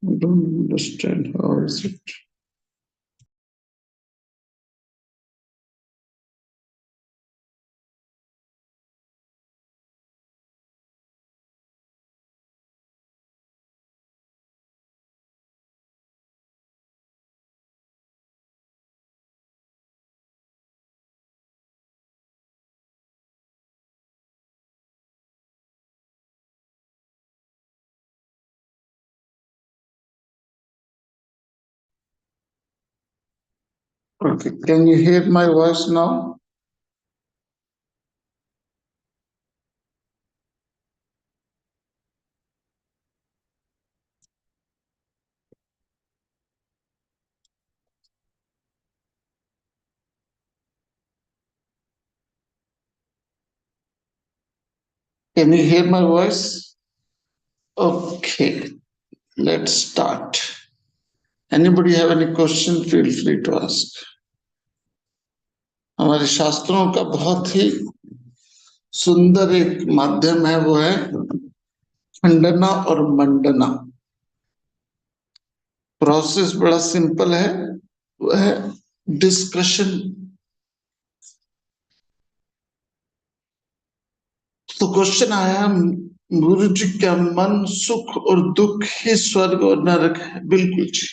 I don't understand. How is it? Okay, can you hear my voice now? Can you hear my voice? Okay, let's start. Anybody have any question? Feel free to ask. हमारे शास्त्रों का बहुत ही सुंदर एक माध्यम है, वो है खंडना और मंडना। प्रोसेस बड़ा सिंपल है, वो है डिस्कशन। तो क्वेश्चन आया, गुरु जी क्या मन, सुख और दुख ही स्वर्ग और नरक है? बिल्कुल जी,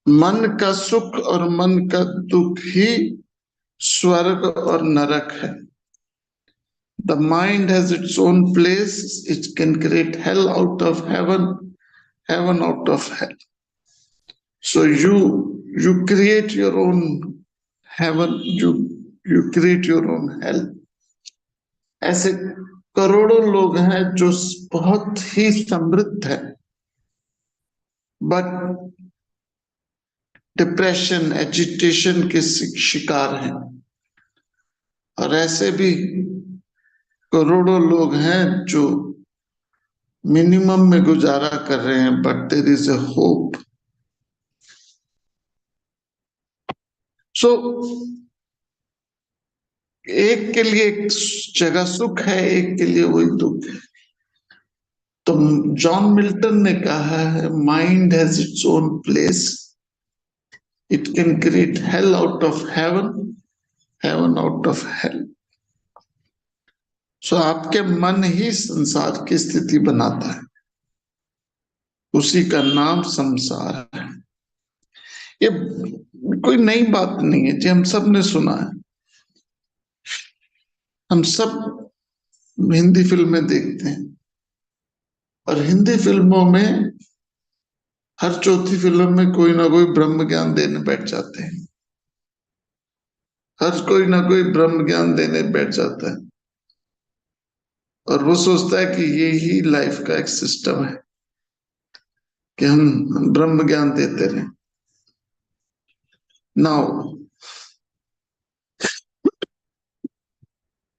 मन का सुख और मन का दुख ही स्वर्ग और नरक है। The mind has its own place. It can create hell out of heaven, heaven out of hell. So you create your own heaven, you create your own hell. ऐसे करोड़ों लोग हैं जो बहुत ही समृद्ध है, बट डिप्रेशन, एजिटेशन के शिकार हैं। और ऐसे भी करोड़ों लोग हैं जो मिनिमम में गुजारा कर रहे हैं, but there is a hope. So एक के लिए एक जगह सुख है, एक के लिए वही दुख है। तो जॉन मिल्टन ने कहा है, mind has its own place, it can create hell out of heaven, heaven out of hell. So आपके मन ही संसार की स्थिति बनाता है, उसी का नाम संसार है। ये कोई नई बात नहीं है जी, हम सब ने सुना है। हम सब हिंदी फिल्में देखते हैं, और हिंदी फिल्मों में हर चौथी फिल्म में कोई ना कोई ब्रह्म ज्ञान देने बैठ जाते हैं। हर कोई ना कोई ब्रह्म ज्ञान देने बैठ जाता है, और वो सोचता है कि ये ही लाइफ का एक सिस्टम है कि हम ब्रह्म ज्ञान देते रहे। नाउ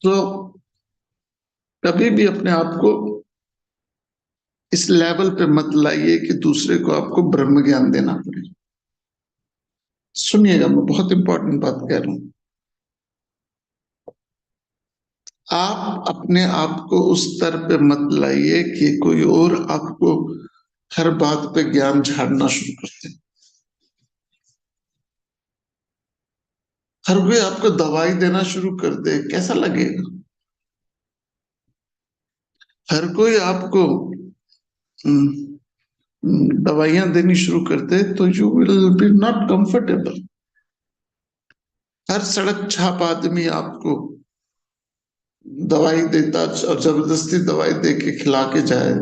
तो कभी भी अपने आप को इस लेवल पे मत लाइए कि दूसरे को आपको ब्रह्म ज्ञान देना पड़े। सुनिएगा, मैं बहुत इंपॉर्टेंट बात कह रहा हूं। आप अपने आप को उस स्तर पे मत लाइए कि कोई और आपको हर बात पे ज्ञान झाड़ना शुरू कर दे। हर कोई आपको दवाई देना शुरू कर दे, कैसा लगेगा? हर कोई आपको दवाइयां देनी शुरू कर दे तो you will be not comfortable. हर सड़क छाप आदमी आपको दवाई देता और जबरदस्ती दवाई दे के खिला के जाए,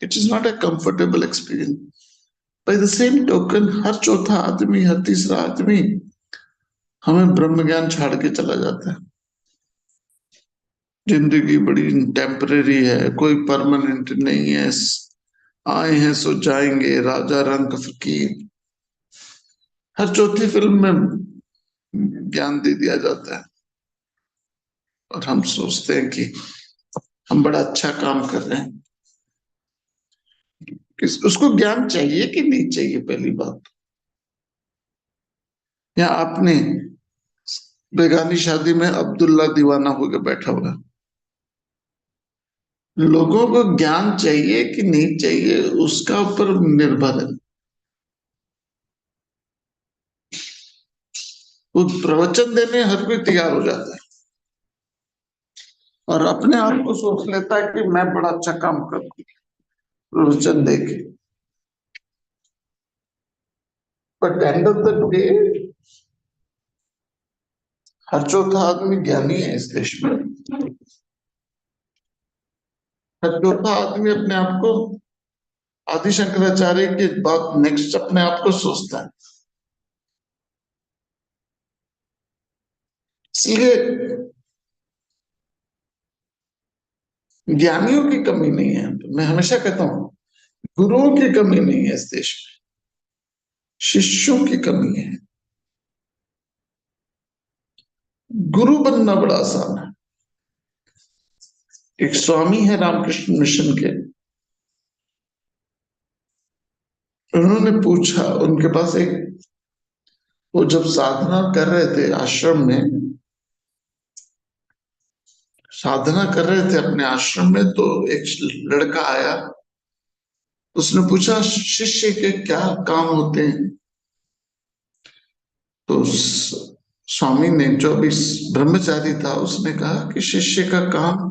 it is not a comfortable experience. By the same token, हर चौथा आदमी, हर तीसरा आदमी हमें ब्रह्म ज्ञान छाड़ के चला जाता है। जिंदगी बड़ी टेम्परेरी है, कोई परमानेंट नहीं है, आए हैं सो जाएंगे, राजा रंग फकीर। हर चौथी फिल्म में ज्ञान दे दिया जाता है, और हम सोचते हैं कि हम बड़ा अच्छा काम कर रहे हैं। उसको ज्ञान चाहिए कि नहीं चाहिए, पहली बात। या आपने बेगानी शादी में अब्दुल्ला दीवाना होकर बैठा हुआ, लोगों को ज्ञान चाहिए कि नहीं चाहिए उसका ऊपर निर्भर है। वो प्रवचन देने हर कोई तैयार हो जाता है और अपने आप को सोच लेता है कि मैं बड़ा अच्छा काम कर प्रवचन दे के। But end of the day हर चौथा आदमी ज्ञानी है इस देश में। हर चौथा आदमी अपने आप को आदि शंकराचार्य के बाद नेक्स्ट अपने आप को सोचता है। इसलिए ज्ञानियों की कमी नहीं है। मैं हमेशा कहता हूं गुरुओं की कमी नहीं है इस देश में, शिष्यों की कमी है। गुरु बनना बड़ा आसान है। एक स्वामी है रामकृष्ण मिशन के, उन्होंने पूछा, उनके पास एक, वो जब साधना कर रहे थे आश्रम में, साधना कर रहे थे अपने आश्रम में, तो एक लड़का आया, उसने पूछा शिष्य के क्या काम होते हैं। तो स्वामी ने, जो अभी ब्रह्मचारी था, उसने कहा कि शिष्य का काम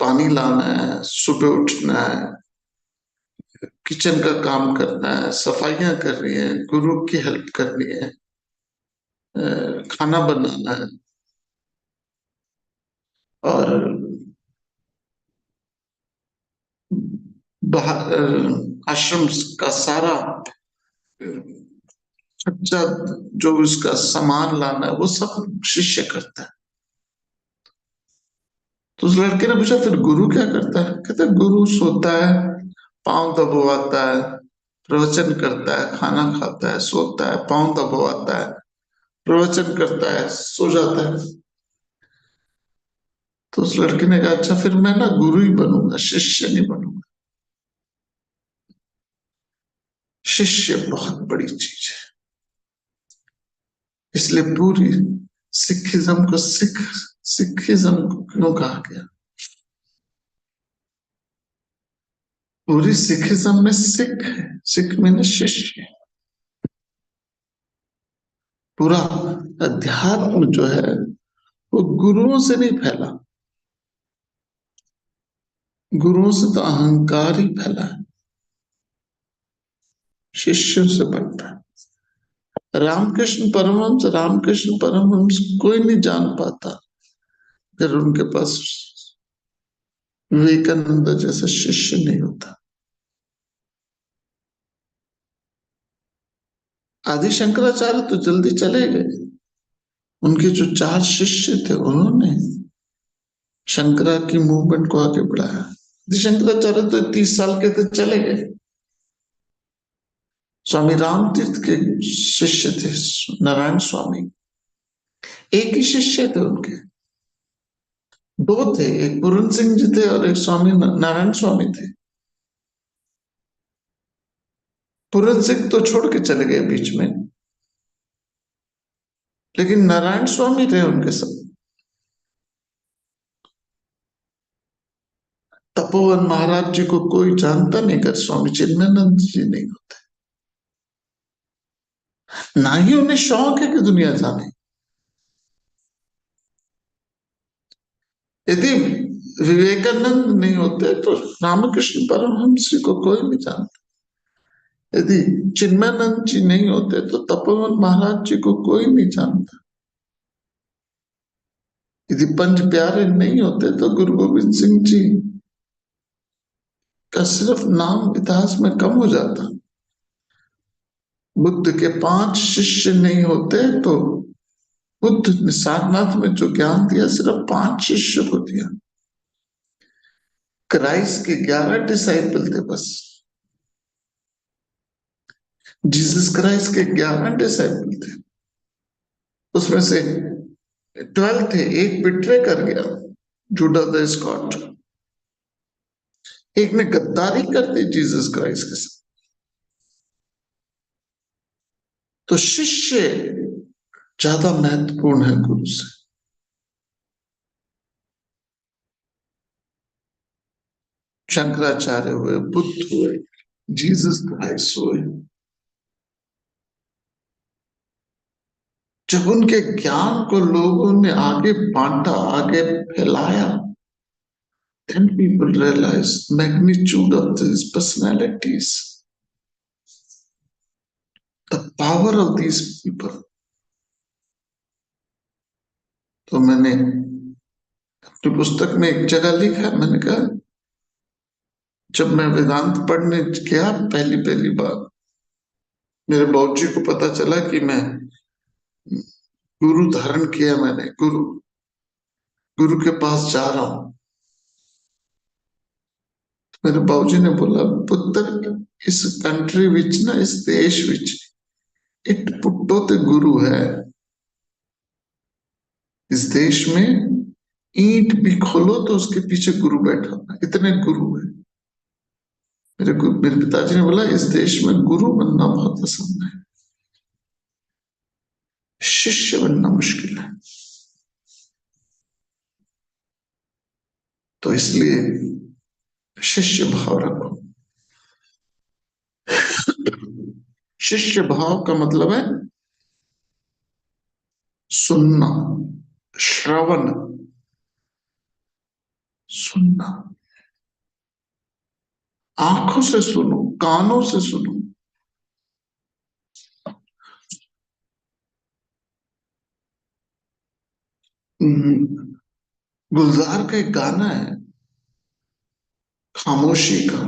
पानी लाना है, सुबह उठना है, किचन का काम करना है, सफाइयां करनी है, गुरु की हेल्प करनी है, खाना बनाना है, और बाहर आश्रम का सारा खर्चा, जो उसका सामान लाना है, वो सब शिष्य करता है। तो उस लड़के ने पूछा फिर गुरु क्या करता है। कहता है गुरु सोता है, पांव दबवाता है, प्रवचन करता है, खाना खाता है, सोता है, पांव दबवाता है, प्रवचन करता है, सो जाता है। तो उस लड़के ने कहा अच्छा फिर मैं ना गुरु ही बनूंगा, शिष्य नहीं बनूंगा। शिष्य बहुत बड़ी चीज है। इसलिए पूरी सिखिज्म को सिखिज्म को क्यों कहा गया। पूरी सिखिज्म में सिख है, सिख में शिष्य। पूरा अध्यात्म जो है वो गुरुओं से नहीं फैला, गुरुओं से तो अहंकार ही फैला है, शिष्यों से बनता है। रामकृष्ण परमहंस कोई नहीं जान पाता अगर उनके पास विवेकानंद जैसा शिष्य नहीं होता। आदि शंकराचार्य तो जल्दी चले गए, उनके जो चार शिष्य थे उन्होंने शंकरा की मूवमेंट को आगे बढ़ाया। आदि शंकराचार्य तो 30 साल के थे, चले गए। स्वामी राम तीर्थ के शिष्य थे नारायण स्वामी, एक ही शिष्य थे उनके। दो थे, एक पूरन सिंह जी थे और एक स्वामी नारायण स्वामी थे। पूरन सिंह तो छोड़ के चले गए बीच में, लेकिन नारायण स्वामी रहे उनके साथ। तपोवन महाराज जी को कोई जानता नहीं अगर स्वामी चिन्मयानंद जी नहीं होते, ना ही उन्हें शौक है कि दुनिया जाने। यदि विवेकानंद नहीं होते तो रामकृष्ण परमहंस जी को कोई नहीं जानता। यदि चिन्मयानंद जी नहीं होते तो तपोवन महाराज जी को कोई नहीं जानता। यदि पंच प्यारे नहीं होते तो गुरु गोविंद सिंह जी का सिर्फ नाम इतिहास में कम हो जाता। बुद्ध के 5 शिष्य नहीं होते तो बुद्ध ने सारनाथ में जो ज्ञान दिया सिर्फ 5 शिष्य को दिया। क्राइस्ट के 11 डिसाइपल थे बस। जीसस क्राइस्ट के 11 डिसाइपल थे, उसमें से 12 थे, एक बिट्रे कर गया, जूडा द स्कॉट। एक ने गद्दारी कर दी जीसस क्राइस्ट के साथ। तो शिष्य ज्यादा महत्वपूर्ण है गुरु से। शंकराचार्य हुए, बुद्ध हुए, जीसस क्राइस्ट हुए। जब उनके ज्ञान को लोगों ने आगे बांटा, आगे फैलाया, then people realize magnitude of these personalities, the power of these people. तो मैंने अपनी पुस्तक में एक जगह लिखा, मैंने कहा जब मैं वेदांत पढ़ने गया पहली पहली बार, मेरे बाबूजी को पता चला कि मैं गुरु धारण किया, मैंने गुरु गुरु के पास जा रहा हूं। मेरे बाबूजी ने बोला, पुत्र इस कंट्री विच ना, इस देश विच इट पुट्टो ते गुरु है। इस देश में ईंट भी खोलो तो उसके पीछे गुरु बैठा होगा, इतने गुरु है। मेरे पिताजी ने बोला, इस देश में गुरु बनना बहुत आसान है, शिष्य बनना मुश्किल है। तो इसलिए शिष्य भाव रखो। शिष्य भाव का मतलब है सुनना, श्रवण, सुनना। आंखों से सुनो, कानों से सुनो। गुलजार का एक गाना है खामोशी का,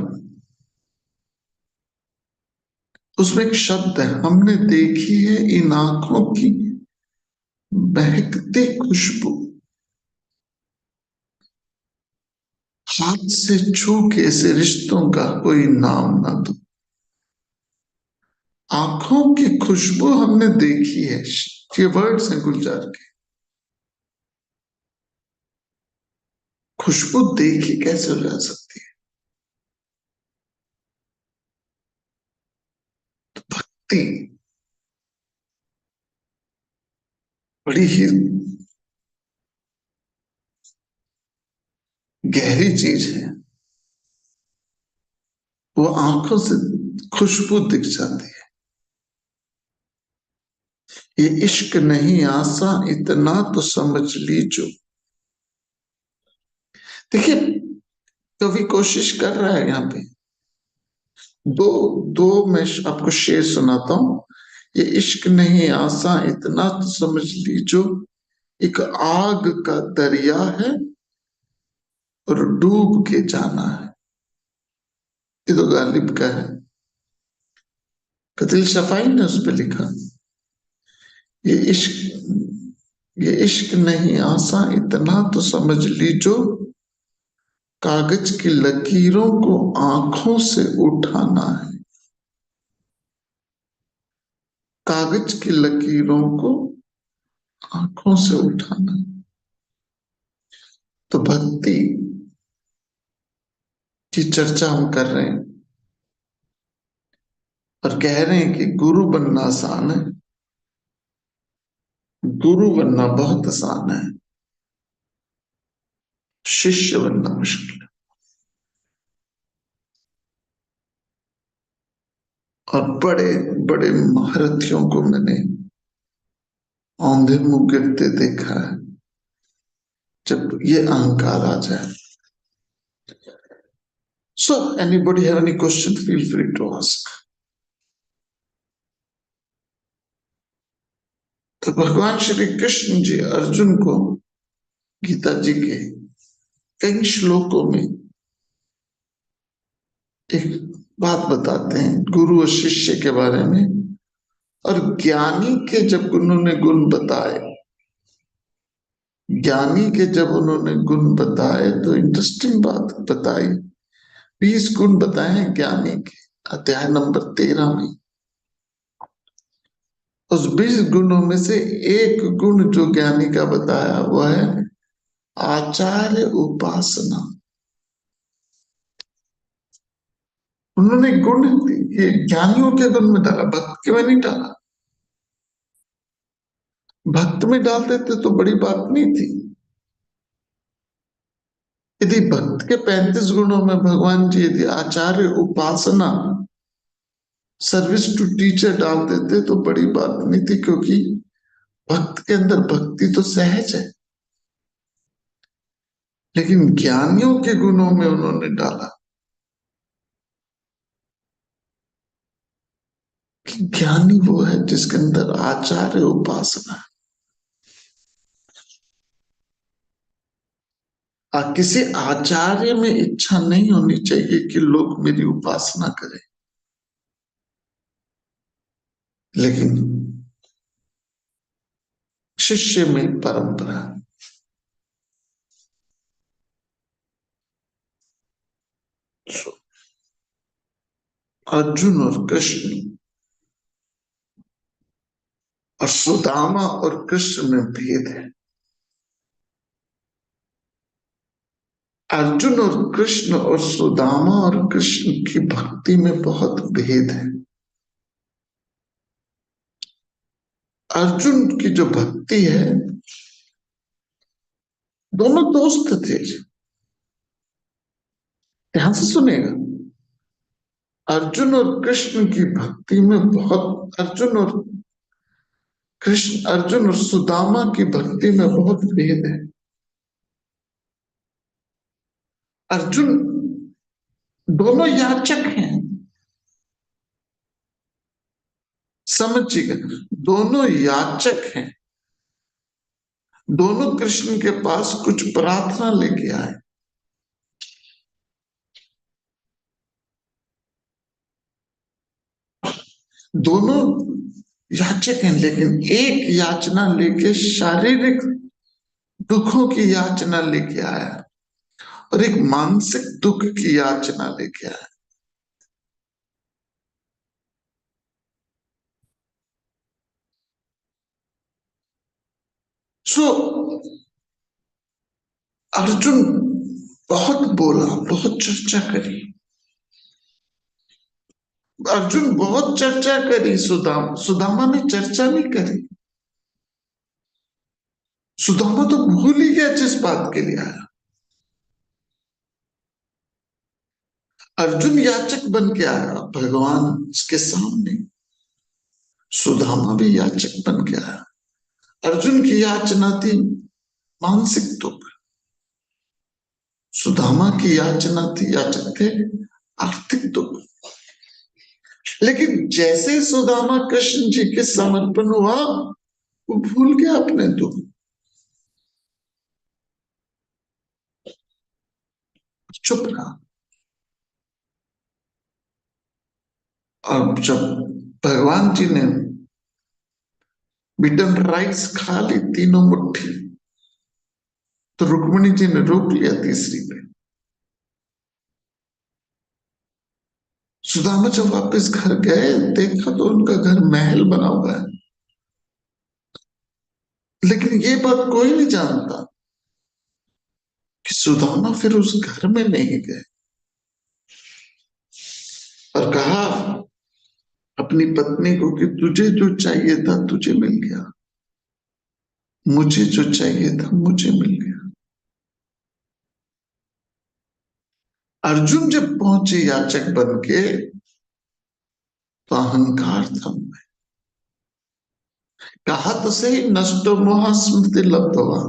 उसमें एक शब्द है, हमने देखी है इन आंखों की महकती खुशबू, हाथ से छू के ऐसे रिश्तों का कोई नाम ना दो। आंखों की खुशबू हमने देखी है, ये वर्ड्स हैं गुलजार के। खुशबू देखी कैसे हो जा सकती है? तो भक्ति बड़ी ही गहरी चीज है, वो आंखों से खुशबू दिख जाती है। ये इश्क नहीं आसा इतना तो समझ लीजो। देखिए, कवि कोशिश कर रहा है यहाँ पे, दो दो मैं आपको शेर सुनाता हूं। ये इश्क नहीं आसा इतना तो समझ लीजो, एक आग का दरिया है और डूब के जाना है। ये तो गालिब का है, कतिल शफाई ने उस पर लिखा, ये इश्क नहीं आसा इतना तो समझ लीजो, कागज की लकीरों को आंखों से उठाना है। कागज की लकीरों को आंखों से उठाना। तो भक्ति की चर्चा हम कर रहे हैं और कह रहे हैं कि गुरु बनना आसान है, गुरु बनना बहुत आसान है, शिष्य बनना मुश्किल है। और बड़े बड़े महारथियों को मैंने औंधे मुंह गिरते देखा है जब ये अहंकार आ जाए। So anybody have any question, feel free to ask. तो भगवान श्री कृष्ण जी अर्जुन को गीता जी के कई श्लोकों में एक बात बताते हैं गुरु और शिष्य के बारे में। और ज्ञानी के जब उन्होंने गुण बताए, ज्ञानी के जब उन्होंने गुण बताए तो इंटरेस्टिंग बात बताई। 20 गुण बताए हैं ज्ञानी के, अध्याय नंबर 13 में। उस 20 गुणों में से एक गुण जो ज्ञानी का बताया वो है आचार्य उपासना। उन्होंने गुण ये ज्ञानियों के गुण में डाला, भक्त के में नहीं डाला। भक्त में डाल देते तो बड़ी बात नहीं थी। यदि भक्त के 35 गुणों में भगवान जी यदि आचार्य, उपासना, सर्विस टू टीचर डाल देते तो बड़ी बात नहीं थी, क्योंकि भक्त के अंदर भक्ति तो सहज है। लेकिन ज्ञानियों के गुणों में उन्होंने डाला कि ज्ञानी वो है जिसके अंदर आचार्य, उपासना है। किसी आचार्य में इच्छा नहीं होनी चाहिए कि लोग मेरी उपासना करें, लेकिन शिष्य में परंपरा। अर्जुन और कृष्ण और सुदामा और कृष्ण में भेद है। अर्जुन और कृष्ण और सुदामा और कृष्ण की भक्ति में बहुत भेद है। अर्जुन की जो भक्ति है, दोनों दोस्त थे। ध्यान से सुनेगा। अर्जुन और कृष्ण की भक्ति में बहुत, अर्जुन और सुदामा की भक्ति में बहुत भेद है। अर्जुन, दोनों याचक हैं, समझिएगा, दोनों याचक हैं। दोनों कृष्ण के पास कुछ प्रार्थना लेके आए। दोनों याचक हैं, लेकिन एक याचना लेके शारीरिक दुखों की याचना लेके आया और एक मानसिक दुख की याचना लेके आया। सो अर्जुन बहुत बोला, बहुत चर्चा करी। अर्जुन बहुत चर्चा करी, सुदामा ने चर्चा नहीं करी। सुदामा तो भूल ही गया जिस बात के लिए आया। अर्जुन याचक बन के आया भगवान के सामने, सुदामा भी याचक बन के आया। अर्जुन की याचना थी मानसिक दुख, सुदामा की याचना थी, याचक थे आर्थिक दुख। लेकिन जैसे सुदामा कृष्ण जी के समर्पण हुआ, वो भूल गया अपने दुख, चुप रहा। और जब भगवान जी ने बीटन राइस खा ली तीनों मुट्ठी, तो रुक्मिणी जी ने रोक लिया तीसरी पे। सुदामा जब वापस घर गए, देखा तो उनका घर महल बना हुआ है, लेकिन ये बात कोई नहीं जानता कि सुदामा फिर उस घर में नहीं गए और कहा अपनी पत्नी को कि तुझे जो चाहिए था तुझे मिल गया, मुझे जो चाहिए था मुझे मिल गया। अर्जुन जब पहुंचे याचक बन के, तो अहंकार था उनमें। कहा तो सही नष्टो मोह स्मृति लब्धवा,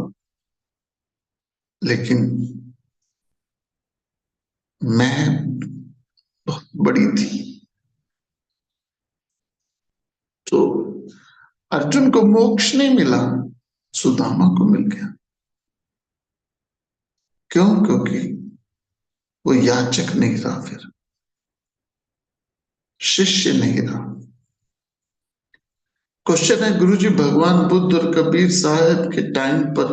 लेकिन मैं बहुत बड़ी थी। तो अर्जुन को मोक्ष नहीं मिला, सुदामा को मिल गया। क्यों? क्योंकि वो याचक नहीं रहा, फिर शिष्य नहीं रहा। क्वेश्चन है गुरुजी, भगवान बुद्ध और कबीर साहब के टाइम पर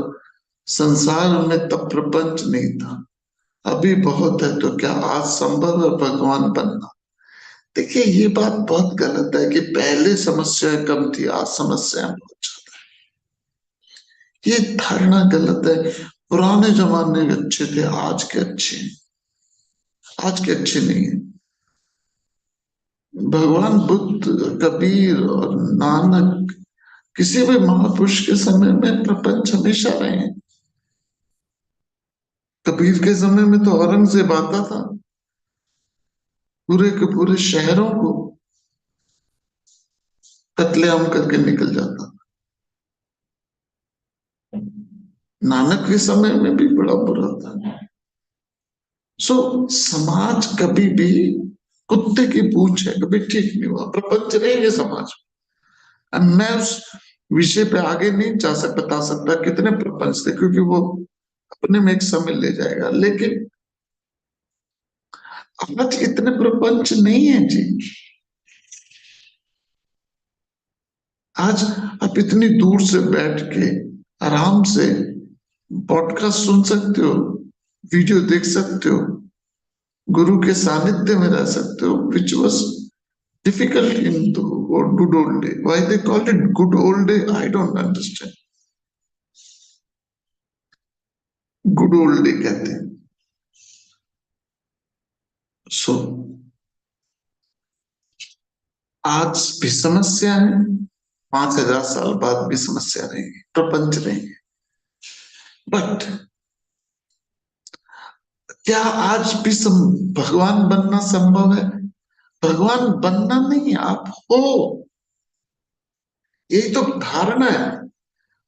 संसार में तब प्रपंच नहीं था, अभी बहुत है, तो क्या आज संभव है भगवान बनना? देखिए, ये बात बहुत गलत है कि पहले समस्याएं कम थी, आज समस्याएं बहुत ज्यादा है। ये धारणा गलत है। पुराने जमाने के अच्छे थे, आज के अच्छे, आज के अच्छे नहीं है। भगवान बुद्ध, कबीर और नानक, किसी भी महापुरुष के समय में प्रपंच हमेशा रहे हैं। कबीर के समय में तो औरंगजेब आता था, पूरे के पूरे शहरों को कत्लेआम करके निकल जाता। नानक के समय में भी बड़ा बुरा था। सो समाज कभी भी कुत्ते की पूंछ है, कभी ठीक नहीं हुआ, प्रपंच रहेंगे समाज में। मैं उस विषय पे आगे नहीं जा सकता, बता सकता कितने प्रपंच थे, क्योंकि वो अपने में एक समय ले जाएगा। लेकिन आज इतने प्रपंच नहीं है जी। आज आप इतनी दूर से बैठ के आराम से पॉडकास्ट सुन सकते हो, वीडियो देख सकते हो, गुरु के सानिध्य में रह सकते हो, which was difficult in the good old day. Why they called it good old day, I don't understand. Good old day कहते हैं। सो आज भी समस्या है, 5,000 साल बाद भी समस्या रहेगी, प्रपंच रहेंगे। बट क्या आज भी भगवान बनना संभव है? भगवान बनना नहीं, आप हो। यही तो धारणा है।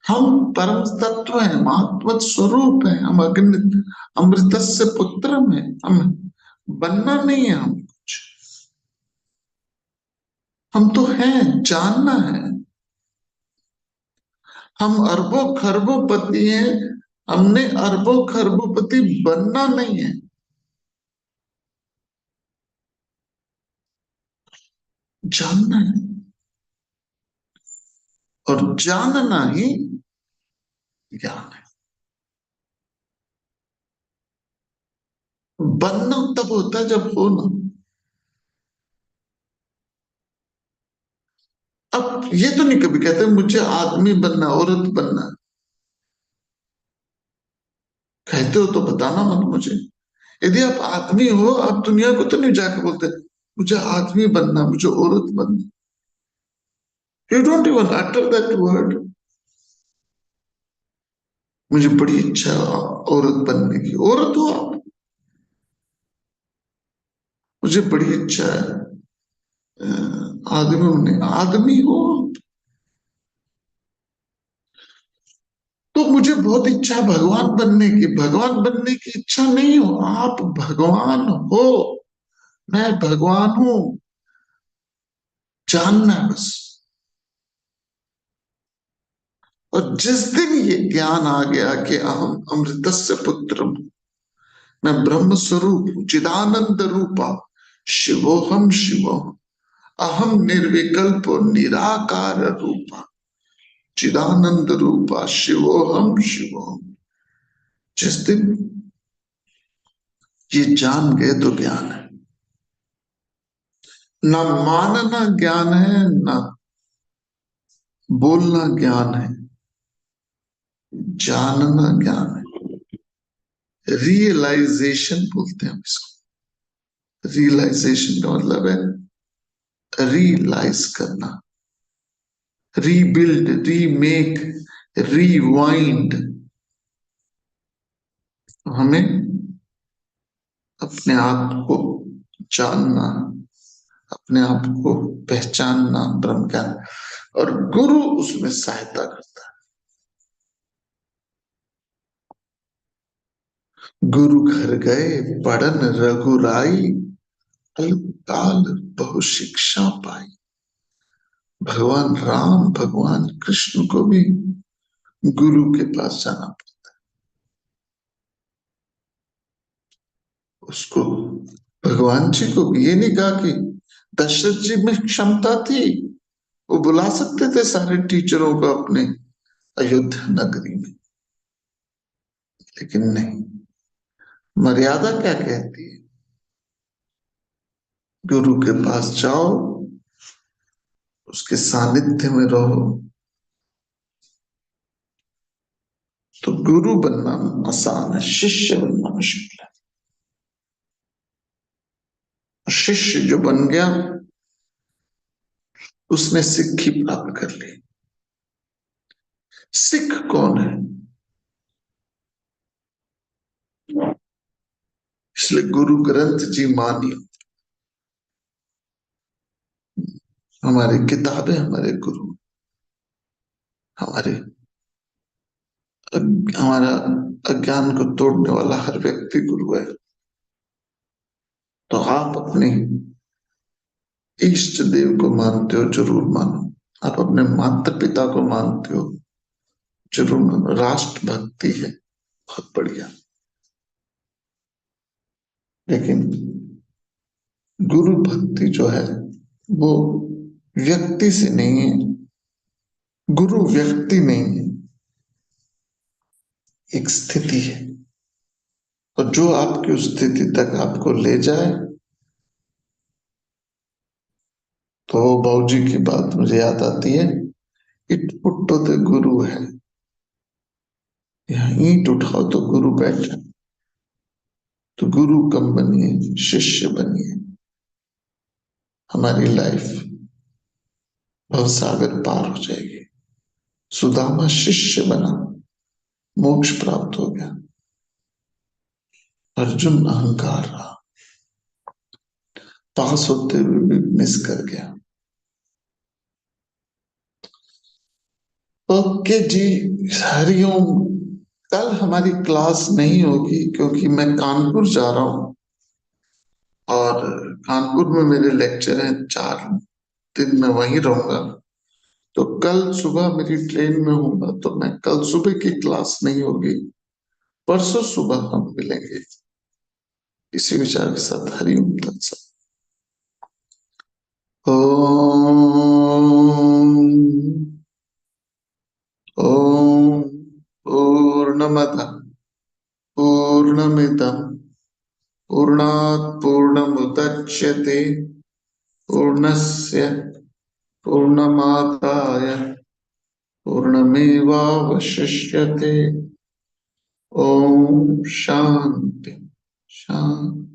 हम परम तत्व हैं, महात्मत स्वरूप है, हम अग्नि अमृत से पुत्रम है। हम बनना नहीं है, हम तो हैं, जानना है। हम अरबों खरबों पति हैं, हमने अरबों खरबों पति बनना नहीं है, जानना है। और जानना ही ज्ञान है। बनना तब होता है जब हो ना। अब ये तो नहीं कभी कहते मुझे आदमी बनना, औरत बनना है। कहते हो तो बताना मत मुझे। यदि आप आदमी हो, आप दुनिया को तो नहीं जाके बोलते मुझे आदमी बनना, मुझे औरत बनना। You don't even utter that word. मुझे बड़ी इच्छा है औरत बनने की। औरत हो आप। मुझे बड़ी इच्छा है आदमी होने। आदमी हो तो मुझे बहुत इच्छा है भगवान बनने की। भगवान बनने की इच्छा नहीं हो, आप भगवान हो। मैं भगवान हूं, जानना है बस। और जिस दिन ये ज्ञान आ गया कि अहम अमृतस्य पुत्रम, मैं ब्रह्म स्वरूप चिदानंद रूपा, शिवोहम शिवोहम, अहम निर्विकल्प निराकार रूपा, चिदानंद रूपा शिवोहम शिवोहम। जिस दिन ये जान गए तो ज्ञान है। ना मानना ज्ञान है, ना बोलना ज्ञान है, जानना ज्ञान है। रियलाइजेशन बोलते हैं हम इसको। रियलाइजेशन का मतलब है रियलाइज करना, रीबिल्ड, रीमेक, रिवाइंड। हमें अपने आप को जानना, अपने आप को पहचानना, ब्रह्म ज्ञान। और गुरु उसमें सहायता करता है। गुरु घर गए पढ़न रघुराई, अल्पकाल बहु शिक्षा पाई। भगवान राम, भगवान कृष्ण को भी गुरु के पास जाना पड़ता है। उसको भगवान जी को भी ये नहीं कहा कि दशरथ जी में क्षमता थी, वो बुला सकते थे सारे टीचरों को अपने अयोध्या नगरी में, लेकिन नहीं। मर्यादा क्या कहती है? गुरु के पास जाओ, उसके सानिध्य में रहो। तो गुरु बनना आसान है, शिष्य बनना मुश्किल है। शिष्य जो बन गया उसने सिक्खी प्राप्त कर ली। सिख कौन है? इसलिए गुरु ग्रंथ जी मानिए, हमारी किताबें हमारे गुरु, हमारे हमारा अज्ञान को तोड़ने वाला हर व्यक्ति गुरु है। तो आप अपने इष्ट देव को मानते हो, जरूर मानो। आप अपने माता पिता को मानते हो, जरूर मानो। राष्ट्र भक्ति है, बहुत बढ़िया। लेकिन गुरु भक्ति जो है वो व्यक्ति से नहीं है। गुरु व्यक्ति नहीं है, एक स्थिति है। और जो आपकी उस स्थिति तक आपको ले जाए, तो बाबूजी की बात मुझे याद आती है, इट पुट तो द गुरु है। यहाँ ईंट उठाओ तो गुरु बैठे। तो गुरु कम बनिए, शिष्य बनिए। हमारी लाइफ भवसागर पार हो जाएगी। सुदामा शिष्य बना, मोक्ष प्राप्त हो गया। अर्जुन अहंकार रहा, पास होते हुए भी मिस कर गया। ओके जी, हरिओम। कल हमारी क्लास नहीं होगी क्योंकि मैं कानपुर जा रहा हूँ, और कानपुर में मेरे लेक्चर हैं, 4 दिन मैं वहीं रहूंगा। तो कल सुबह मेरी ट्रेन में होगा, तो मैं कल सुबह की क्लास नहीं होगी। परसों सुबह हम मिलेंगे। इसी विचार के साथ हरिओम तत्सत। ओम। ओम पूर्णमद पूर्णमिदं पूर्णात् पूर्णमुदच्यते पूर्णस्य पूर्णमादाय पूर्णमेवावशिष्यते। ओम शांति शांति।